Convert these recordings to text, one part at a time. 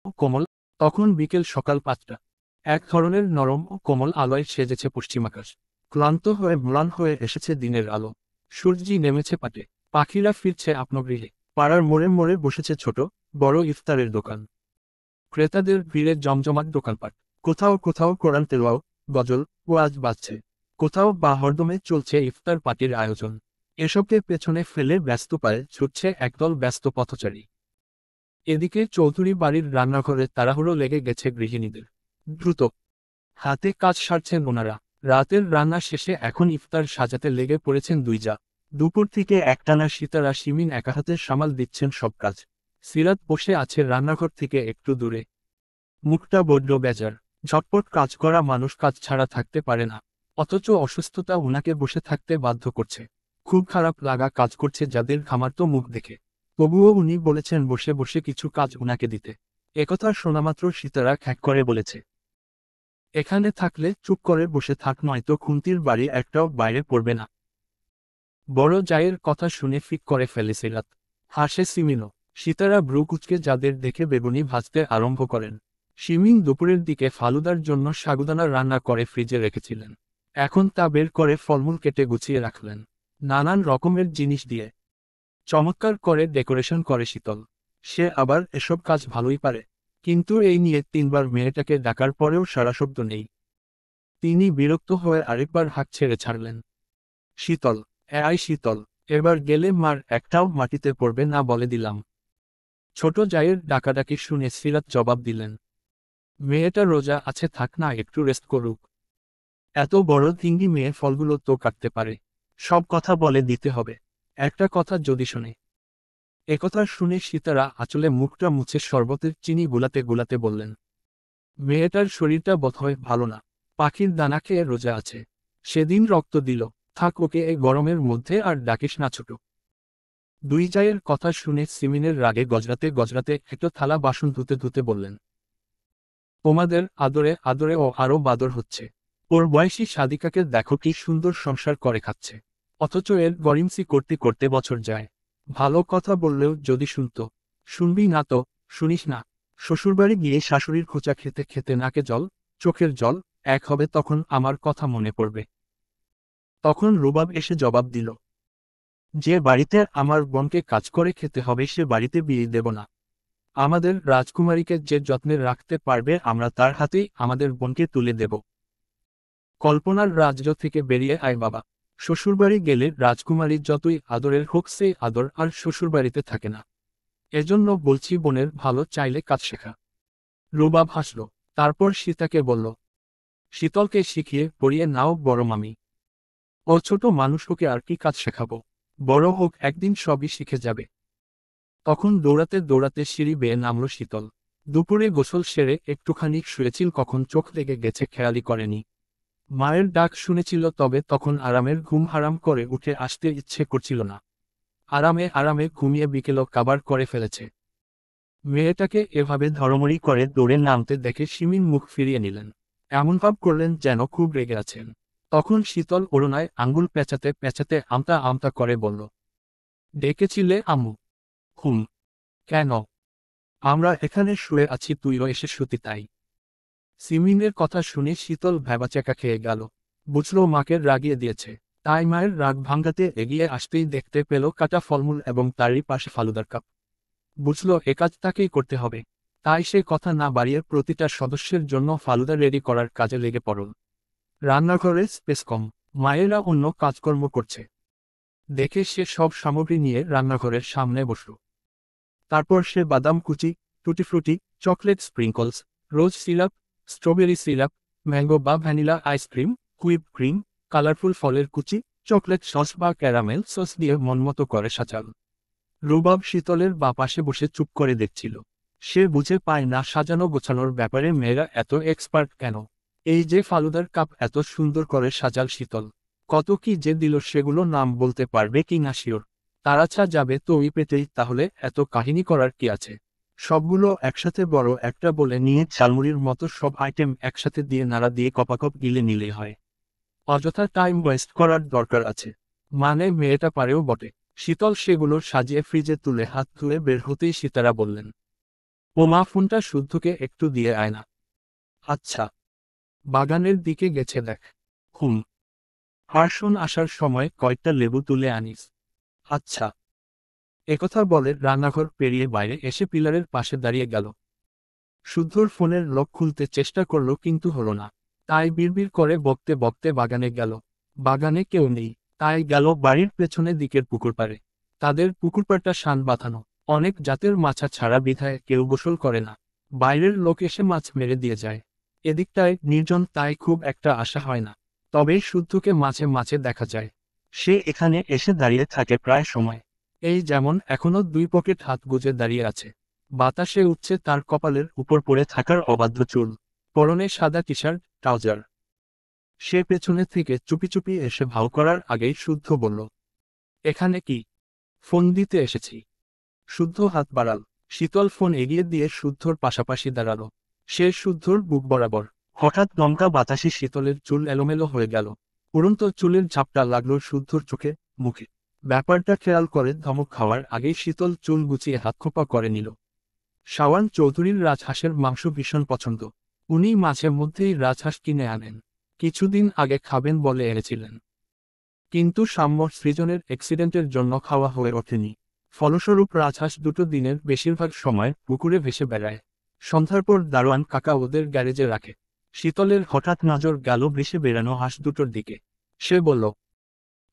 ও কোমল। তখন বিকেল সকাল 5টা। এক ধরনের নরম ও কোমল আলোয় সেজেছে পশ্চিমাকাশ। ক্লান্ত হয়ে ম্লান হয়ে এসেছে দিনের আলো। সূর্যি নেমেছে পাটে। পাখিরা ফিরছে আপন গৃহে। পাড়ার মোড়ে মোড়ে বসেছে ছোট বড় ইফতারের দোকান। ক্রেতাদের ভিড়ে জমজমাট দোকানপাট। কোথাও কোথাও কোরআন তেলাও, গজল, ওয়াজ বাজছে। কোথাও বা হরদমে চলছে ইফতার পার্টির আয়োজন। এসবকে পেছনে ফেলে ব্যস্ত পায়ে ছুটছে একদল ব্যস্ত পথচারী। এদিকে চৌধুরী বাড়ির রান্নাঘরে তাড়াহুড়ো লেগে গেছে গৃহিণীদের। দ্রুত হাতে কাজ সারছেন ওনারা। রাতের রান্না শেষে এখন ইফতার সাজাতে লেগে পড়েছেন দুই জা। দুপুর থেকে একটানা সিতারা শিমিন একা হাতে সামাল দিচ্ছেন সব কাজ। সিরাত বসে আছে রান্নাঘর থেকে একটু দূরে। মুখটা বড্ড বেজার। ঝটপট কাজ করা মানুষ কাজ ছাড়া থাকতে পারে না। অথচ অসুস্থতা উনাকে বসে থাকতে বাধ্য করছে। খুব খারাপ লাগা কাজ করছে যাদের ঘামার্ত মুখ দেখে। তবুও উনি বলেছেন বসে বসে কিছু কাজ উনাকে দিতে। একথা শোনামাত্র সিতারা খ্যাঁক করে বলেছে, এখানে থাকলে চুপ করে বসে থাক, নয়তো খুন্তির বাড়ি একটাও বাইরে পড়বে না। বড় জায়ের কথা শুনে ফিক করে ফেলে সিরাত। হাসে সিমিনও। সিতারা ব্রু কুচকে যাদের দেখে বেগুনি ভাজতে আরম্ভ করেন। শিমিন দুপুরের দিকে ফালুদার জন্য সাগুদানা রান্না করে ফ্রিজে রেখেছিলেন। এখন তা বের করে ফলমূল কেটে গুছিয়ে রাখলেন নানান রকমের জিনিস দিয়ে। চমৎকার করে ডেকোরেশন করে শীতল। সে আবার এসব কাজ ভালোই পারে। কিন্তু এই নিয়ে 3বার মেয়েটাকে ডাকার পরেও সাড়াশব্দ নেই। তিনি বিরক্ত হয়ে আরেকবার হাঁক ছেড়ে ছাড়লেন। শীতল, শীতল, এবার গেলে মার একটাও মাটিতে পড়বে না বলে দিলাম। ছোট জায়ের ডাকাডাকি শুনে সিরাত জবাব দিলেন, মেয়েটা রোজা আছে, থাক না, একটু রেস্ট করুক। এত বড় তিঙ্গি মেয়ে ফলগুলো তো কাটতে পারে। সব কথা বলে দিতে হবে। একটা কথা যদি শোনে। একথা শুনে সিতারা আঁচলে মুখটা মুছে শরবতের চিনি গুলাতে গুলাতে বললেন, মেয়েটার শরীরটা বোধহয় ভালো না। পাখির দানা খেয়ে রোজা আছে। সেদিন রক্ত দিল। থাক, ওকে এই গরমের মধ্যে আর ডাকিস না ছোট। দুই জায়ের কথা শুনে সিমিনের রাগে গজরাতে গজরাতে একটা থালা বাসন ধুতে ধুতে বললেন, তোমাদের আদরে আদরে ও আরো বাদর হচ্ছে। ওর বয়সী সাদিকাকে দেখো কি সুন্দর সংসার করে খাচ্ছে। অথচ এর গরিমসি করতে করতে বছর যায়। ভালো কথা বললেও যদি শুনতো। শুনবি না তো, শুনিস না। শ্বশুরবাড়ি গিয়ে শাশুড়ির খোঁচা খেতে খেতে নাকে জল, চোখের জল এক হবে, তখন আমার কথা মনে পড়বে। তখন রুবাব এসে জবাব দিল, যে বাড়িতে আমার বোনকে কাজ করে খেতে হবে সে বাড়িতে বিয়ে দেব না। আমাদের রাজকুমারীকে যে যত্নে রাখতে পারবে আমরা তার হাতেই আমাদের বোনকে তুলে দেব। কল্পনার রাজ্য থেকে বেরিয়ে আয় বাবা। শ্বশুরবাড়ি গেলে রাজকুমারী যতই আদরের হোক সেই আদর আর শ্বশুরবাড়িতে থাকে না। এজন্য বলছি বোনের ভালো চাইলে কাজ শেখা। রুবাব হাসল। তারপর সীতাকে বলল, শীতলকে শিখিয়ে পড়িয়ে নাও বড় মামি। ও ছোট মানুষ, ওকে আর কি কাজ শেখাবো। বড় হোক একদিন সবই শিখে যাবে। তখন দৌড়াতে দৌড়াতে সিঁড়ি বেয়ে নামল শীতল। দুপুরে গোসল সেরে একটুখানি শুয়েছিল, কখন চোখ লেগে গেছে খেয়ালই করেনি। মায়ের ডাক শুনেছিল, তবে তখন আরামের ঘুম হারাম করে উঠে আসতে ইচ্ছে করছিল না। আরামে আরামে ঘুমিয়ে বিকেলও কাবার করে ফেলেছে। মেয়েটাকে এভাবে ধরমরি করে দৌড়ে নামতে দেখে শিমিন মুখ ফিরিয়ে নিলেন। এমন ভাব করলেন যেন খুব রেগে আছেন। তখন শীতল ওড়নায় আঙ্গুল পেঁচাতে পেঁচাতে আমতা আমতা করে বলল, ডেকেছিলে আম্মু? হুম। কেন? আমরা এখানে শুয়ে আছি, তুইও এসে শুতি তাই। সিমিনের কথা শুনে শীতল ভ্যাবাচ্যাকা খেয়ে গেল। বুঝল মাকে রাগিয়ে দিয়েছে। তাই মায়ের রাগ ভাঙ্গাতে এগিয়ে আসতেই দেখতে পেল কাটা ফলমূল এবং তারই পাশে ফালুদার কাপ। বুঝল এ কাজ তাকেই করতে হবে। তাই সে কথা না বাড়িয়ে প্রতিটা সদস্যের জন্য ফালুদা রেডি করার কাজে লেগে পড়ল। রান্নাঘরে স্পেস কম। মায়েরা অন্য কাজকর্ম করছে দেখে সে সব সামগ্রী নিয়ে রান্নাঘরের সামনে বসল। তারপর সে বাদাম কুচি, টুটি ফ্রুটি, চকলেট স্প্রিঙ্কলস, রোজ সিরাপ, স্ট্রবেরি সিরাপ, ম্যাঙ্গো বা vanilla ice cream, whip cream, colourful ফলের কুচি, চকলেট সস বা ক্যারামেল সস দিয়ে মনমতো করে সাজাল। রুবাব শীতলের বা পাশে বসে চুপ করে দেখছিল। সে বুঝে পায় না সাজানো গোছানোর ব্যাপারে মেয়েরা এত এক্সপার্ট কেন। এই যে ফালুদার কাপ এত সুন্দর করে সাজাল শীতল, কত কি যে দিল সেগুলো নাম বলতে পারবে কি না শিওর। তারাছা যাবে তো ওই পেতেই, তাহলে এত কাহিনী করার কি আছে। সবগুলো একসাথে বড় একটা বলে নিয়ে ঝালমুড়ির মতো সব আইটেম একসাথে দিয়ে নাড়া দিয়ে কপাকপ গিলে নিলেই হয়। অযথা টাইম ওয়েস্ট করার দরকার আছে। মানে মেয়েটা পারেও বটে। শীতল সেগুলো সাজিয়ে ফ্রিজে তুলে হাত ধুয়ে বের হতেই সিতারা বললেন, ও মা ফোনটা শুদ্ধকে একটু দিয়ে আয় না। আচ্ছা। বাগানের দিকে গেছে দেখ। হুম। হারশোন আসার সময় কয়েকটা লেবু তুলে আনিস। আচ্ছা। একথা বলে রান্নাঘর পেরিয়ে বাইরে এসে পিলারের পাশে দাঁড়িয়ে গেল। শুদ্ধর ফোনের লক খুলতে চেষ্টা করলো কিন্তু হলো না। তাই বিড়বিড় করে বকতে বকতে বাগানে গেল। বাগানে কেউ নেই। তাই গেল বাড়ির পেছনে দিকের পুকুর পাড়ে। তাদের পুকুরপাড়টা শান বাঁধানো। অনেক জাতের মাছা ছাড়া বিধায় কেউ গোসল করে না। বাইরের লোক এসে মাছ মেরে দিয়ে যায়। এদিকটায় নির্জন, তাই খুব একটা আশা হয় না। তবে শুদ্ধকে মাঝে মাঝে দেখা যায়। সে এখানে এসে দাঁড়িয়ে থাকে প্রায় সময়। এই যেমন এখনো দুই পকেট হাত গুজে দাঁড়িয়ে আছে। বাতাসে উঠছে তার কপালের উপর পড়ে থাকার অবাধ্য চুল। পরনে সাদা টি শার্ট, ট্রাউজার। সে পেছনে থেকে চুপি চুপি এসে ভাও করার আগেই শুদ্ধ বলল, এখানে কি? ফোন দিতে এসেছি। শুদ্ধ হাত বাড়াল। শীতল ফোন এগিয়ে দিয়ে শুদ্ধর পাশাপাশি দাঁড়ালো। সে শুদ্ধর বুক বরাবর। হঠাৎ দমকা বাতাসে শীতলের চুল এলোমেলো হয়ে গেল। উড়ন্ত চুলের ঝাপটা লাগলো শুদ্ধর চোখে, মুখে। ব্যাপারটা খেয়াল করে ধমক খাওয়ার আগেই শীতল চুল গুছিয়ে হাতখোপা করে নিল। শাওয়ান চৌধুরীর রাজহাঁসের মাংস ভীষণ পছন্দ। উনি মাঝে মধ্যেই রাজহাঁস কিনে আনেন। কিছুদিন আগে খাবেন বলে এনেছিলেন। কিন্তু সাম্য সৃজনের অ্যাক্সিডেন্টের জন্য খাওয়া হয়ে ওঠেনি। ফলস্বরূপ রাজহাঁস দুটো দিনের বেশিরভাগ সময় পুকুরে ভেসে বেড়ায়। সন্ধ্যার পর দারোয়ান কাকা ওদের গ্যারেজে রাখে। শীতলের হঠাৎ নজর গেল ভেসে বেড়ানো হাঁস দুটোর দিকে। সে বলল,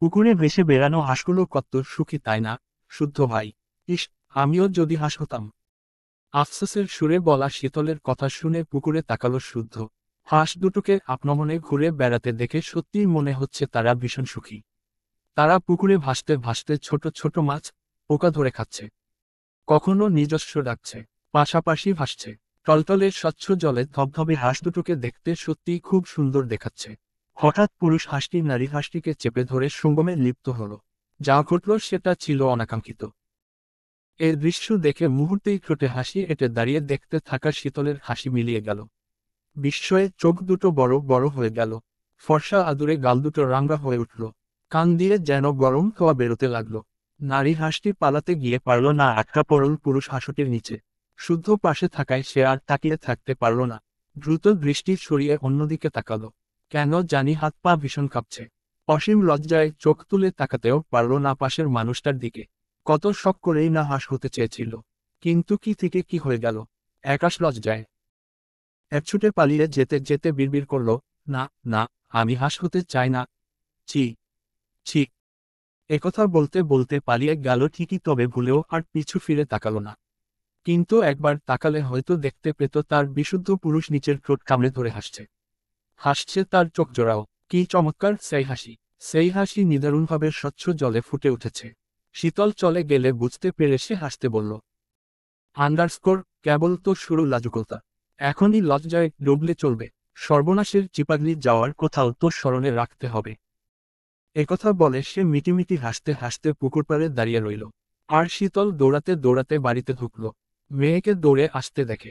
পুকুরে ভেসে বেড়ানো হাঁসগুলো কত সুখী তাই না, শুদ্ধ ভাই? ইস, আমিও যদি হাঁস হতাম। আফসোসের সুরে বলা শীতলের কথা শুনে পুকুরে তাকালো শুদ্ধ। হাঁস দুটোকে আপনমনে ঘুরে বেড়াতে দেখে সত্যিই মনে হচ্ছে তারা ভীষণ সুখী। তারা পুকুরে ভাসতে ভাসতে ছোট ছোট মাছ, পোকা ধরে খাচ্ছে। কখনো নিজস্ব ডাকছে, পাশাপাশি ভাসছে। টলটলে স্বচ্ছ জলে ধবধবে হাঁস দুটোকে দেখতে সত্যিই খুব সুন্দর দেখাচ্ছে। হঠাৎ পুরুষ হাঁসটি নারী হাঁসটিকে চেপে ধরে সঙ্গমে লিপ্ত হলো। যা ঘটল সেটা ছিল অনাকাঙ্ক্ষিত। এর দৃশ্য দেখে মুহূর্তেই ঠোঁটে হাসি এঁটে দাঁড়িয়ে দেখতে থাকা শীতলের হাসি মিলিয়ে গেল। বিস্ময়ে চোখ দুটো বড় বড় হয়ে গেল। ফর্সা আদুরে গাল দুটো রাঙা হয়ে উঠল। কান দিয়ে যেন গরম ধোঁয়া বেরোতে লাগলো। নারী হাঁসটি পালাতে গিয়ে পারল না আটকা পড়ল পুরুষ হাঁসটির নিচে। শুদ্ধ পাশে থাকায় সে আর তাকিয়ে থাকতে পারল না। দ্রুত দৃষ্টি সরিয়ে অন্যদিকে তাকালো। কেন জানি হাত পা ভীষণ কাঁপছে। অসীম লজ্জায় চোখ তুলে তাকাতেও পারল না পাশের মানুষটার দিকে। কত শখ করেই না হাঁস হতে চেয়েছিল। কিন্তু কি থেকে কি হয়ে গেল। একাশ লজ্জায় একছুটে পালিয়ে যেতে যেতে বিড়বিড় করল, না, না, আমি হাঁস হতে চাই না। ছি, ছি। একথা বলতে বলতে পালিয়ে গেল ঠিকই, তবে ভুলেও আর পিছু ফিরে তাকালো না। কিন্তু একবার তাকালে হয়তো দেখতে পেত তার বিশুদ্ধ পুরুষ নিচের ঠোঁট কামড়ে ধরে হাসছে। হাসছে তার চোখ জোড়াও। কি চমৎকার সেই হাসি! সেই হাসি নিদারুণভাবে স্বচ্ছ জলে ফুটে উঠেছে। শীতল চলে গেলে বুঝতে পেরে সে হাসতে বলল, আন্ডারস্কোর, কেবল তো শুরু লাজুকতা। এখনই লজ্জায় ডুবলে চলবে। সর্বনাশের চিপাগলি যাওয়ার কোথাও তো স্মরণে রাখতে হবে। একথা বলে সে মিটিমিটি হাসতে হাসতে পুকুরপাড়ে দাঁড়িয়ে রইল। আর শীতল দৌড়াতে দৌড়াতে বাড়িতে ঢুকল। মেয়েকে দৌড়ে আসতে দেখে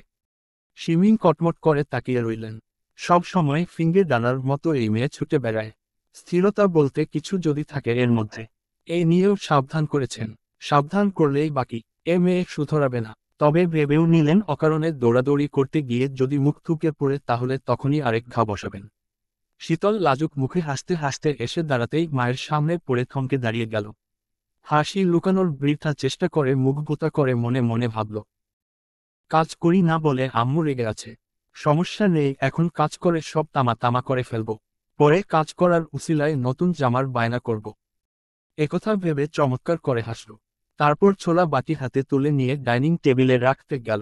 শিমিং কটমট করে তাকিয়ে রইলেন। সব সময় ফিঙ্গে ডানার মতো এই মেয়ে ছুটে বেড়ায়। স্থিরতা বলতে কিছু যদি থাকে এর মধ্যে। এই নিয়েও সাবধান করেছেন। সাবধান করলেই বাকি। এ মেয়ে শুধরাবে না। তবে ভেবেও নিলেন অকারণে দৌড়াদৌড়ি করতে গিয়ে যদি মুখ থুকে পড়ে তাহলে তখনই আরেক ঘা বসাবেন। শীতল লাজুক মুখে হাসতে হাসতে এসে দাঁড়াতেই মায়ের সামনে পড়ে থমকে দাঁড়িয়ে গেল। হাসি লুকানোর বৃথা চেষ্টা করে মুখ ভোঁতা করে মনে মনে ভাবল, কাজ করি না বলে আম্মু রেগে আছে। সমস্যা নেই, এখন কাজ করে সব তামা তামা করে ফেলব। পরে কাজ করার উছিলায় নতুন জামার বায়না করব। একথা ভেবে চমৎকার করে হাসল। তারপর ছোলা বাটি হাতে তুলে নিয়ে ডাইনিং টেবিলে রাখতে গেল।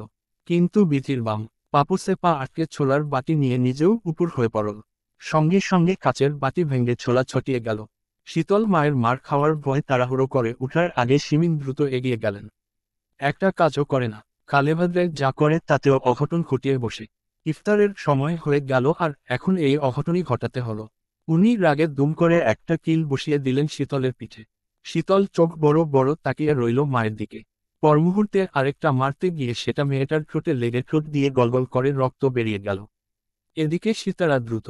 কিন্তু বিধির বাম পাপুসে পা আটকে ছোলার বাটি নিয়ে নিজেও উপর হয়ে পড়ল। সঙ্গে সঙ্গে কাচের বাটি ভেঙে ছোলা ছটিয়ে গেল। শীতল মায়ের মার খাওয়ার ভয় তাড়াহুড়ো করে উঠার আগে শিমিন দ্রুত এগিয়ে গেলেন। একটা কাজও করে না, কালেভাদ্রে যা করে তাতেও অঘটন ঘটিয়ে বসে। ইফতারের সময় হয়ে গেল আর এখন এই অঘটনই ঘটাতে হলো। উনি রাগে দুম করে একটা কিল বসিয়ে দিলেন শীতলের পিঠে। শীতল চোখ বড় বড় তাকিয়ে রইল মায়ের দিকে। পরমুহূর্তে আরেকটা মারতে গিয়ে সেটা মেয়েটার ঠোঁটে লেগে ঠোঁট দিয়ে গলগল করে রক্ত বেরিয়ে গেল। এদিকে সীতারা দ্রুত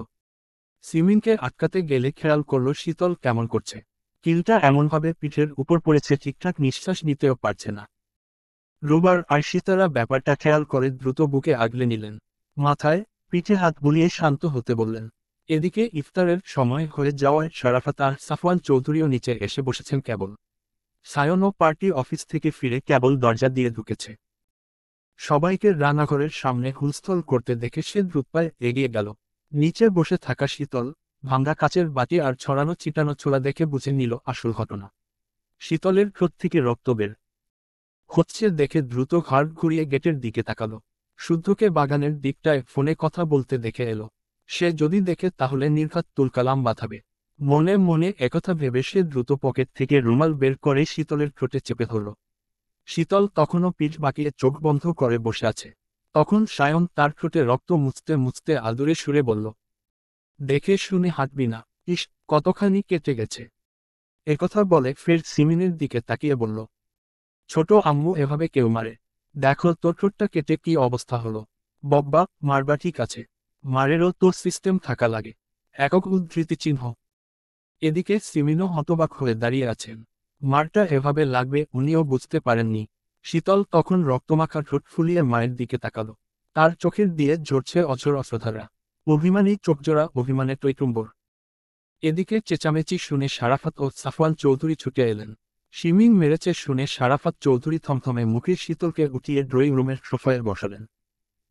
সিমিনকে আটকাতে গেলে খেয়াল করল শীতল কেমন করছে। কিলটা এমনভাবে পিঠের উপর পড়েছে ঠিকঠাক নিঃশ্বাস নিতেও পারছে না। রোবার আর সিতারা ব্যাপারটা খেয়াল করে দ্রুত বুকে আগলে নিলেন। মাথায় পিঠে হাত বুলিয়ে শান্ত হতে বললেন। এদিকে ইফতারের সময় হয়ে যাওয়ায় শরাফত আর সাফওয়ান চৌধুরীও নিচে এসে বসেছেন কেবল। সায়নও পার্টি অফিস থেকে ফিরে কেবল দরজা দিয়ে ঢুকেছে। সবাইকে রান্নাঘরের সামনে হুলস্থল করতে দেখে সে দ্রুত পায়ে এগিয়ে গেল। নিচে বসে থাকা শীতল ভাঙ্গা কাচের বাটি আর ছড়ানো ছিটানো ছোলা দেখে বুঝে নিল আসল ঘটনা। শীতলের ঠোঁট থেকে রক্ত বের হচ্ছে দেখে দ্রুত ঘাড় ঘুরিয়ে গেটের দিকে তাকালো। শুদ্ধকে বাগানের দিকটায় ফোনে কথা বলতে দেখে এলো। সে যদি দেখে তাহলে নির্ঘাত তুলকালাম বাঁধাবে। মনে মনে একথা ভেবে সে দ্রুত পকেট থেকে রুমাল বের করে শীতলের ঠোঁটে চেপে ধরল। শীতল তখনও পিঠ বাঁকিয়ে চোখ বন্ধ করে বসে আছে। তখন সায়ন তার ঠোঁটে রক্ত মুছতে মুছতে আদুরে সুরে বলল, দেখে শুনে হাঁটবি না। ইস, কতখানি কেটে গেছে। একথা বলে ফের সিমিনের দিকে তাকিয়ে বলল, ছোট আম্মু এভাবে কেউ মারে? দেখো তোর ঠোঁটটা কেটে কি অবস্থা হলো। বব্বা, মারবা ঠিক আছে, মারেরও তোর সিস্টেম থাকা লাগে। একক উদ্ধৃতি চিহ্ন। এদিকে সিমিনও হতবাক হয়ে দাঁড়িয়ে আছেন। মারটা এভাবে লাগবে উনিও বুঝতে পারেননি। শীতল তখন রক্তমাখা ঠোঁট ফুলিয়ে মায়ের দিকে তাকালো। তার চোখের দিয়ে ঝরছে অঝোর অশ্রুধারা। অভিমানী চোখজোড়া, অভিমানে টইটুম্বর। এদিকে চেঁচামেচি শুনে শারাফাত ও সাফওয়ান চৌধুরী ছুটে এলেন। শিমিং মেরেছে শুনে শারাফাত চৌধুরী থমথমে মুখে শীতলকে উঠিয়ে ড্রয়িং রুমের সোফায় বসালেন।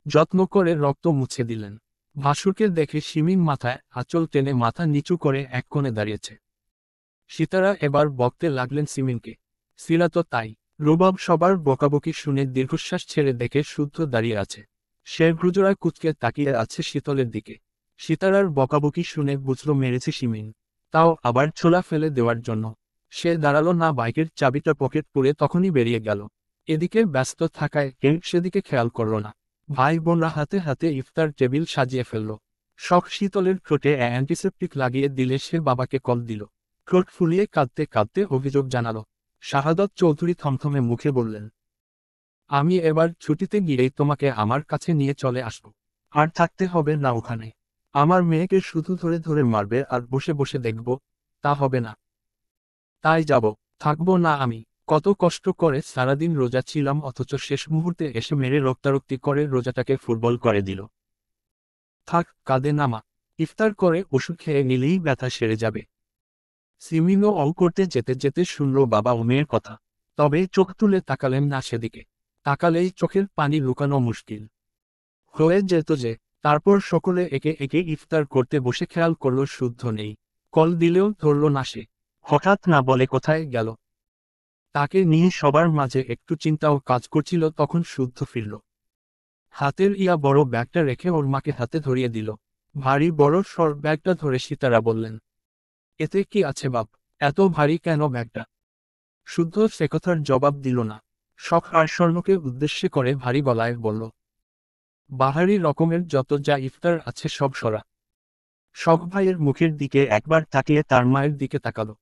যত্ন করে রক্ত মুছে দিলেন। ভাসুরকে দেখে শিমিং মাথায় আঁচল টেনে মাথা নিচু করে এক কোণে দাঁড়িয়েছে। সিতারা এবার বকতে লাগলেন সিমিনকে। সিলা তো তাই। রুবাব সবার বকাবকি শুনে দীর্ঘশ্বাস ছেড়ে দেখে শুদ্ধ দাঁড়িয়ে আছে। সে ভ্রুজোড়ায় কুচকে তাকিয়ে আছে শীতলের দিকে। সিতারার বকাবকি শুনে বুঝল মেরেছে শিমিন, তাও আবার ছোলা ফেলে দেওয়ার জন্য। সে দাঁড়ালো না, বাইকের চাবিটা পকেট পুরে তখনই বেরিয়ে গেল। এদিকে ব্যস্ত থাকায় কেউ সেদিকে খেয়াল করল না। ভাই বোনরা হাতে হাতে ইফতার টেবিল সাজিয়ে ফেলল। শখ শীতলের ঠোঁটে অ্যান্টিসেপটিক লাগিয়ে দিলে সে বাবাকে কল দিল। ঠোঁট ফুলিয়ে কাঁদতে কাঁদতে অভিযোগ জানালো। শাহাদত চৌধুরী থমথমে মুখে বললেন, আমি এবার ছুটিতে গিয়েই তোমাকে আমার কাছে নিয়ে চলে আসব। আর থাকতে হবে না ওখানে। আমার মেয়েকে শুধু ধরে ধরে মারবে আর বসে বসে দেখব, তা হবে না। তাই যাব। থাকবো না আমি। কত কষ্ট করে সারাদিন রোজা ছিলাম, অথচ শেষ মুহূর্তে এসে মেরে রক্তারক্তি করে রোজাটাকে ফুটবল করে দিল। থাক, কাঁদে না মা। ইফতার করে ওষুধ খেয়ে নিলেই ব্যথা সেরে যাবে। সিমিনও অল করতে যেতে যেতে শুনল বাবা ও মেয়ের কথা। তবে চোখ তুলে তাকালেন না সেদিকে। তাকালেই চোখের পানি লুকানো মুশকিল হয়ে যেত যে। তারপর সকলে একে একে ইফতার করতে বসে খেয়াল করল শুদ্ধ নেই। কল দিলেও ধরল না সে। হঠাৎ না বলে কোথায় গেল। তাকে নিয়ে সবার মাঝে একটু চিন্তাও কাজ করছিল। তখন শুদ্ধ ফিরল। হাতের ইয়া বড় ব্যাগটা রেখে ওর মাকে হাতে ধরিয়ে দিল। ভারী বড় সর ব্যাগটা ধরে সিতারা বললেন, এতে কি আছে বাপ? এত ভারী কেন ব্যাগটা? শুদ্ধ সে কথার জবাব দিল না। শখ আর স্বর্ণকে উদ্দেশ্যে করে ভারী গলায় বলল, বাহারি রকমের যত যা ইফতার আছে সব সরা। শখ ভাইয়ের মুখের দিকে একবার তাকিয়ে তার মায়ের দিকে তাকালো।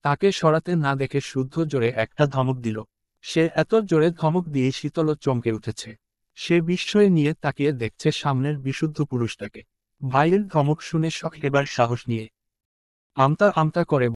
তাকে সরাতে না দেখে শুদ্ধ জোরে একটা ধমক দিল। সে এত জোরে ধমক দিয়ে শীতলও চমকে উঠেছে। সে বিস্ময়ে নিয়ে তাকিয়ে দেখছে সামনের বিশুদ্ধ পুরুষটাকে। ভাইয়ের ধমক শুনে শখ এবার সাহস নিয়ে আমতা আমতা করে